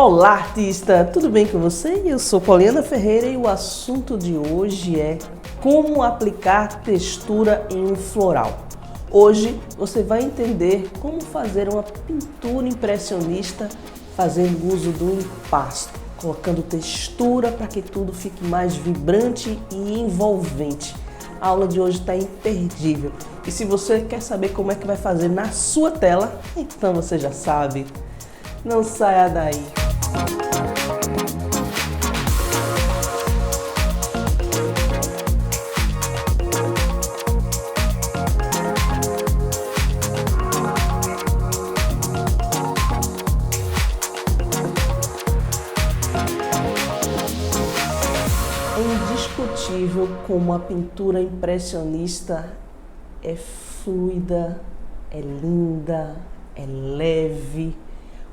Olá, artista! Tudo bem com você? Eu sou Poliana Ferreira e o assunto de hoje é como aplicar textura em um floral. Hoje você vai entender como fazer uma pintura impressionista fazendo uso do impasto, colocando textura para que tudo fique mais vibrante e envolvente. A aula de hoje está imperdível e se você quer saber como é que vai fazer na sua tela, então você já sabe. Não saia daí! É indiscutível como a pintura impressionista é fluida, é linda, é leve,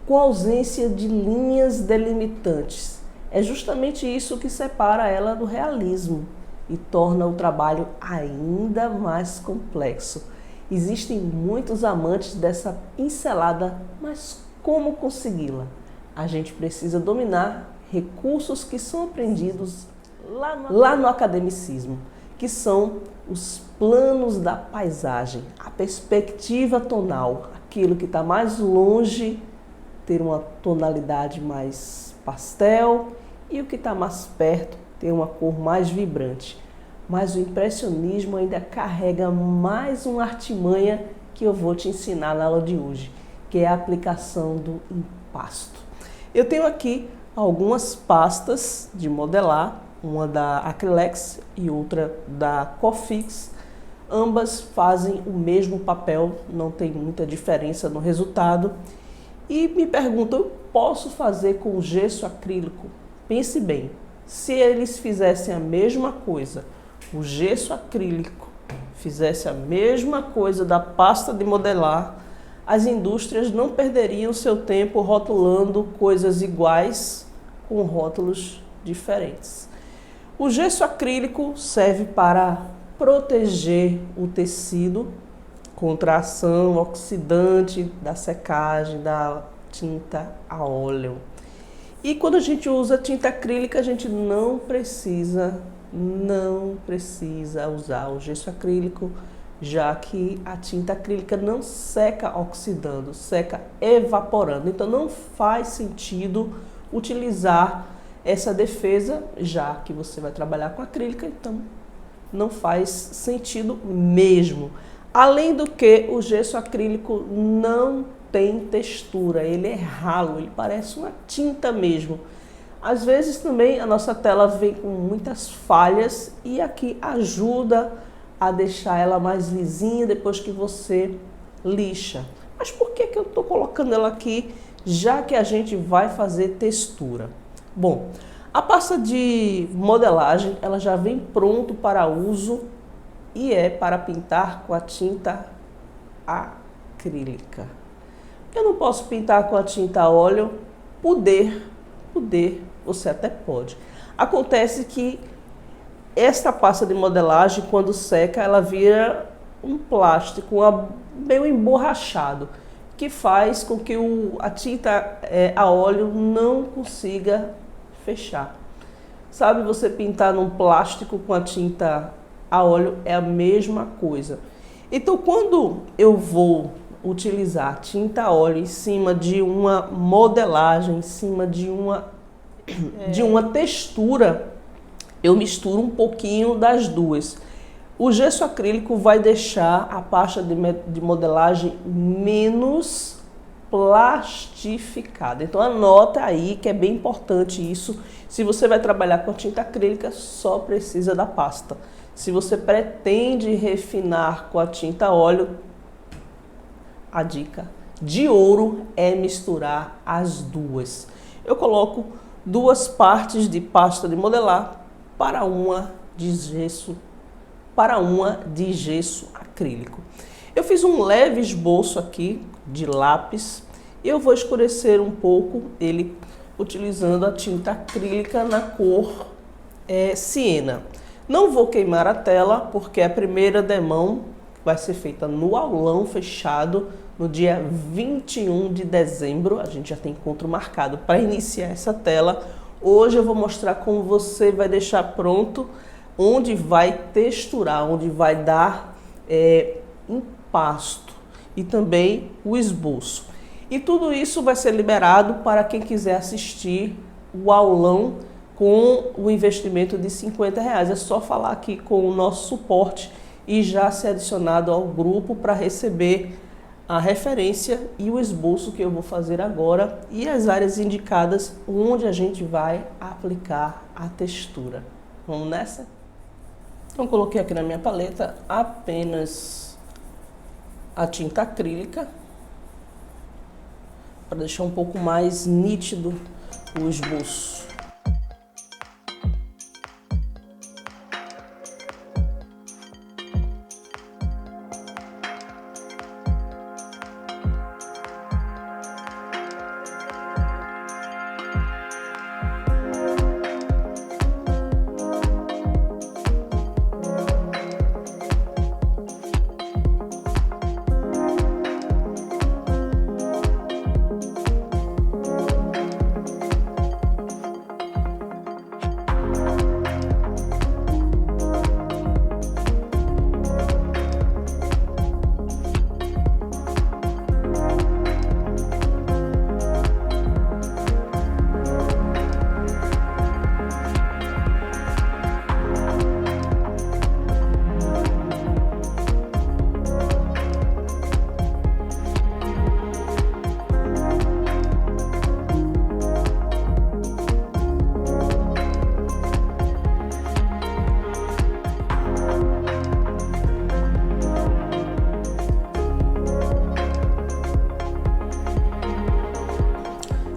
com ausência de linhas delimitantes. É justamente isso que separa ela do realismo e torna o trabalho ainda mais complexo. Existem muitos amantes dessa pincelada, mas como consegui-la? A gente precisa dominar recursos que são aprendidos lá no academicismo, que são os planos da paisagem, a perspectiva tonal, aquilo que está mais longe ter uma tonalidade mais pastel e o que está mais perto ter uma cor mais vibrante. Mas o impressionismo ainda carrega mais uma artimanha que eu vou te ensinar na aula de hoje, que é a aplicação do impasto. Eu tenho aqui algumas pastas de modelar, uma da Acrylex e outra da Cofix. Ambas fazem o mesmo papel, não tem muita diferença no resultado. E me perguntam, eu posso fazer com gesso acrílico? Pense bem, se eles fizessem a mesma coisa, o gesso acrílico fizesse a mesma coisa da pasta de modelar, as indústrias não perderiam seu tempo rotulando coisas iguais com rótulos diferentes. O gesso acrílico serve para proteger o tecido contra a ação oxidante da secagem da tinta a óleo. E quando a gente usa tinta acrílica, a gente não precisa usar o gesso acrílico, já que a tinta acrílica não seca oxidando, seca evaporando. Então não faz sentido utilizar essa defesa, já que você vai trabalhar com acrílica, então não faz sentido mesmo. Além do que, o gesso acrílico não tem textura, ele é ralo, ele parece uma tinta mesmo. Às vezes também a nossa tela vem com muitas falhas e aqui ajuda a deixar ela mais lisinha depois que você lixa. Mas por que eu estou colocando ela aqui, já que a gente vai fazer textura? Bom, a pasta de modelagem ela já vem pronto para uso e é para pintar com a tinta acrílica. Eu não posso pintar com a tinta a óleo? Poder, você até pode. Acontece que esta pasta de modelagem, quando seca, ela vira um plástico meio emborrachado, que faz com que a tinta a óleo não consiga fechar. Sabe, você pintar num plástico com a tinta a óleo é a mesma coisa. Então, quando eu vou utilizar tinta a óleo em cima de uma modelagem, em cima de uma textura, eu misturo um pouquinho das duas. O gesso acrílico vai deixar a pasta de modelagem menos plastificada. Então anota aí que é bem importante isso. Se você vai trabalhar com a tinta acrílica, só precisa da pasta. Se você pretende refinar com a tinta a óleo, a dica de ouro é misturar as duas. Eu coloco duas partes de pasta de modelar para uma de gesso acrílico. Eu fiz um leve esboço aqui de lápis e eu vou escurecer um pouco ele utilizando a tinta acrílica na cor siena. Não vou queimar a tela porque a primeira demão vai ser feita no aulão fechado no dia 21 de dezembro. A gente já tem encontro marcado para iniciar essa tela. Hoje eu vou mostrar como você vai deixar pronto, onde vai texturar, onde vai dar impasto e também o esboço. E tudo isso vai ser liberado para quem quiser assistir o aulão com o investimento de R$50. É só falar aqui com o nosso suporte e já ser adicionado ao grupo para receber a referência e o esboço que eu vou fazer agora e as áreas indicadas onde a gente vai aplicar a textura. Vamos nessa? Então coloquei aqui na minha paleta apenas a tinta acrílica para deixar um pouco mais nítido o esboço.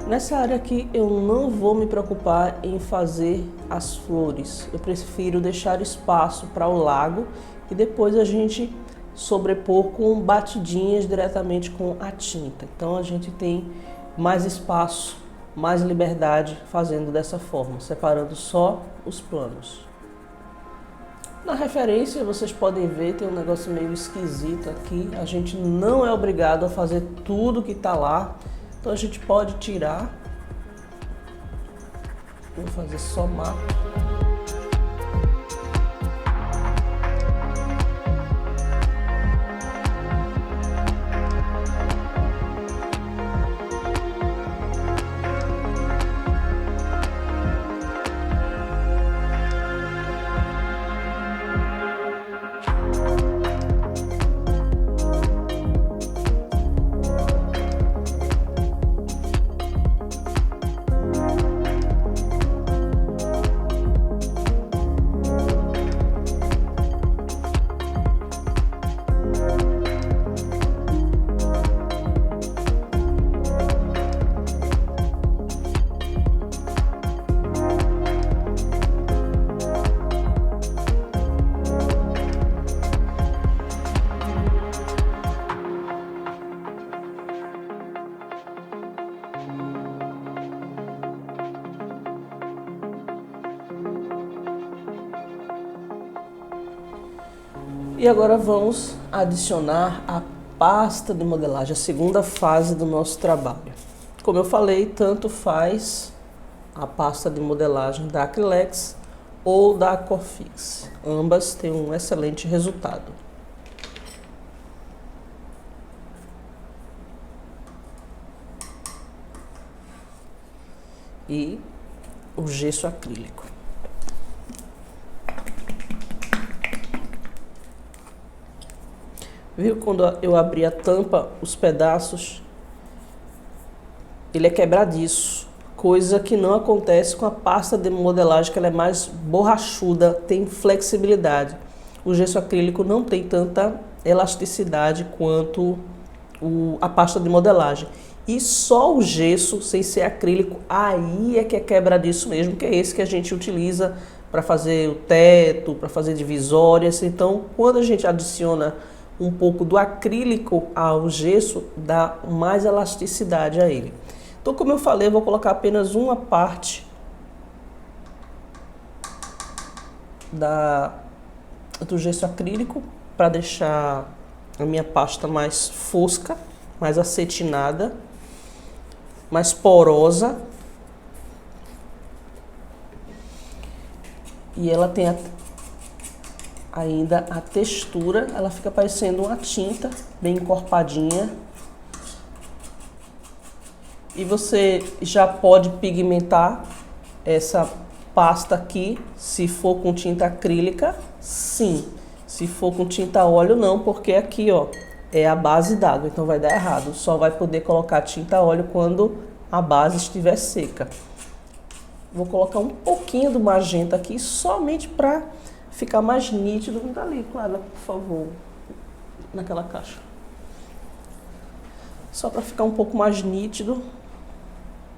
Nessa área aqui eu não vou me preocupar em fazer as flores, eu prefiro deixar espaço para o lago e depois a gente sobrepor com batidinhas diretamente com a tinta. Então a gente tem mais espaço, mais liberdade fazendo dessa forma, separando só os planos. Na referência vocês podem ver, tem um negócio meio esquisito aqui, a gente não é obrigado a fazer tudo que está lá. Então a gente pode tirar, vou fazer só mapa. E agora vamos adicionar a pasta de modelagem, a segunda fase do nosso trabalho. Como eu falei, tanto faz a pasta de modelagem da Acrylex ou da Corfix. Ambas têm um excelente resultado. E o gesso acrílico. Viu quando eu abri a tampa, os pedaços, ele é quebradiço, coisa que não acontece com a pasta de modelagem, que ela é mais borrachuda, tem flexibilidade. O gesso acrílico não tem tanta elasticidade quanto a pasta de modelagem. E só o gesso, sem ser acrílico, aí é que é quebradiço mesmo, que é esse que a gente utiliza para fazer o teto, para fazer divisórias. Então, quando a gente adiciona um pouco do acrílico ao gesso, dá mais elasticidade a ele. Então, como eu falei, eu vou colocar apenas uma parte do gesso acrílico para deixar a minha pasta mais fosca, mais acetinada, mais porosa. E ela tem ainda a textura, ela fica parecendo uma tinta bem encorpadinha. E você já pode pigmentar essa pasta aqui, se for com tinta acrílica, sim. Se for com tinta óleo, não, porque aqui, ó, é a base d'água, então vai dar errado. Só vai poder colocar tinta óleo quando a base estiver seca. Vou colocar um pouquinho do magenta aqui, somente para ficar mais nítido. Dá ali, Clara, por favor, naquela caixa. Só para ficar um pouco mais nítido.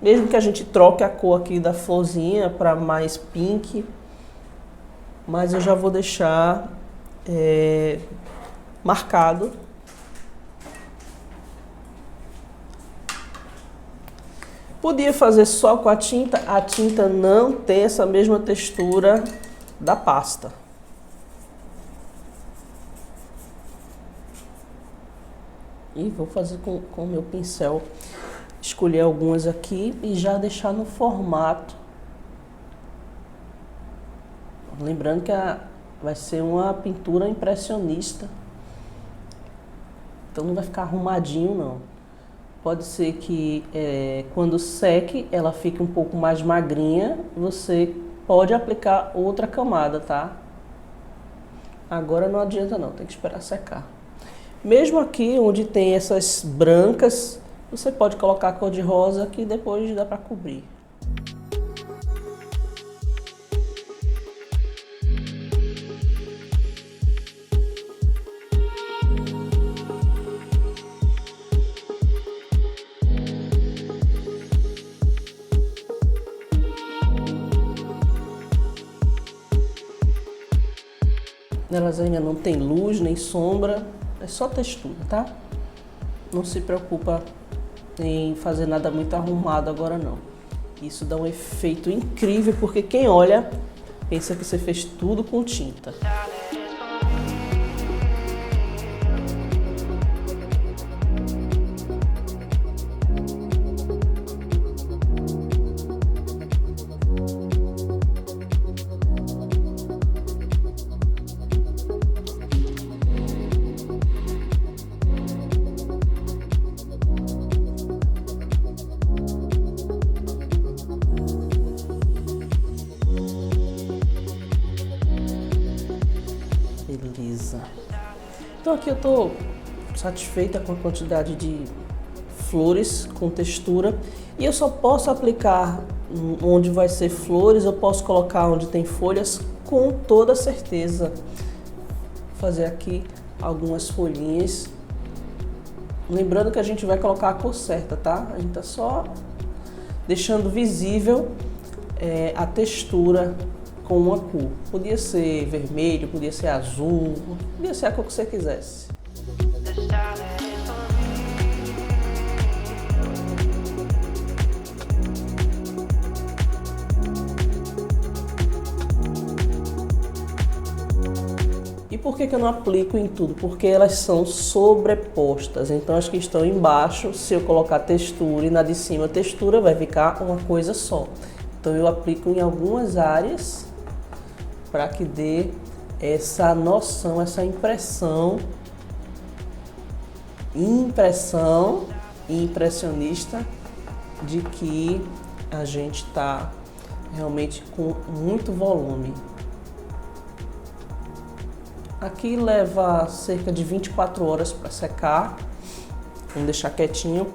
Mesmo que a gente troque a cor aqui da florzinha para mais pink, mas eu já vou deixar marcado. Podia fazer só com a tinta não tem essa mesma textura da pasta. E vou fazer com o meu pincel, escolher algumas aqui e já deixar no formato. Lembrando que vai ser uma pintura impressionista, então não vai ficar arrumadinho não. Pode ser que quando seque ela fique um pouco mais magrinha, você pode aplicar outra camada, tá? Agora não adianta não, tem que esperar secar. Mesmo aqui onde tem essas brancas, você pode colocar a cor de rosa que depois dá para cobrir. Elas ainda não tem luz nem sombra, é só textura, tá? Não se preocupa em fazer nada muito arrumado agora não. Isso dá um efeito incrível porque quem olha pensa que você fez tudo com tinta. Beleza. Então aqui eu tô satisfeita com a quantidade de flores com textura e eu só posso aplicar onde vai ser flores, eu posso colocar onde tem folhas com toda certeza. Vou fazer aqui algumas folhinhas. Lembrando que a gente vai colocar a cor certa, tá? A gente tá só deixando visível a textura com uma cor. Podia ser vermelho, podia ser azul, podia ser a cor que você quisesse. E por que eu não aplico em tudo? Porque elas são sobrepostas, então as que estão embaixo, se eu colocar textura e na de cima textura, vai ficar uma coisa só. Então eu aplico em algumas áreas para que dê essa noção, essa impressão impressionista de que a gente está realmente com muito volume. Aqui leva cerca de 24 horas para secar, vamos deixar quietinho.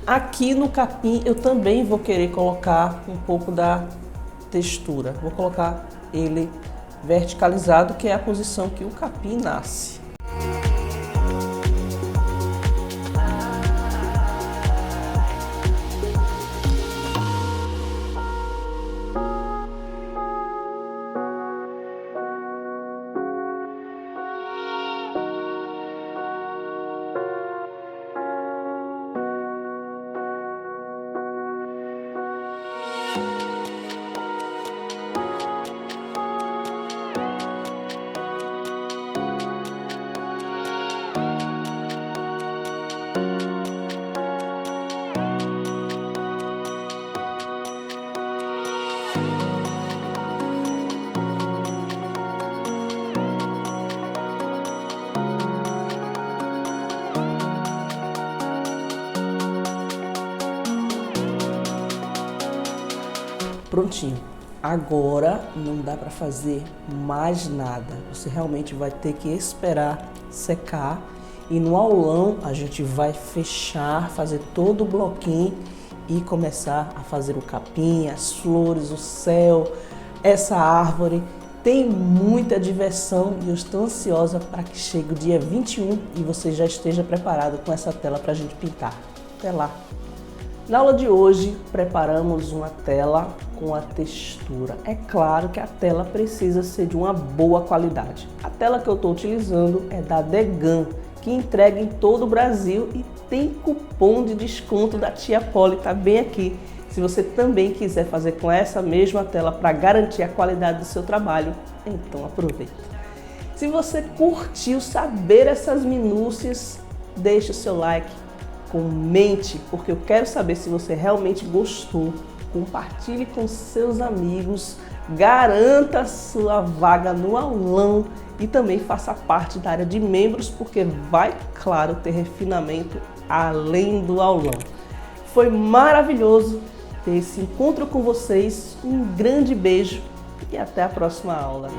Aqui no capim eu também vou querer colocar um pouco da textura, vou colocar ele verticalizado, que é a posição que o capim nasce. Prontinho. Agora não dá para fazer mais nada. Você realmente vai ter que esperar secar e no aulão a gente vai fechar, fazer todo o bloquinho e começar a fazer o capim, as flores, o céu, essa árvore. Tem muita diversão e eu estou ansiosa para que chegue o dia 21 e você já esteja preparado com essa tela para a gente pintar. Até lá! Na aula de hoje, preparamos uma tela com a textura. É claro que a tela precisa ser de uma boa qualidade. A tela que eu estou utilizando é da Degan, que entrega em todo o Brasil e tem cupom de desconto da Tia Polly, tá bem aqui. Se você também quiser fazer com essa mesma tela para garantir a qualidade do seu trabalho, então aproveita. Se você curtiu saber essas minúcias, deixe o seu like. Comente, porque eu quero saber se você realmente gostou. Compartilhe com seus amigos, garanta a sua vaga no aulão e também faça parte da área de membros, porque vai, claro, ter refinamento além do aulão. Foi maravilhoso ter esse encontro com vocês. Um grande beijo e até a próxima aula.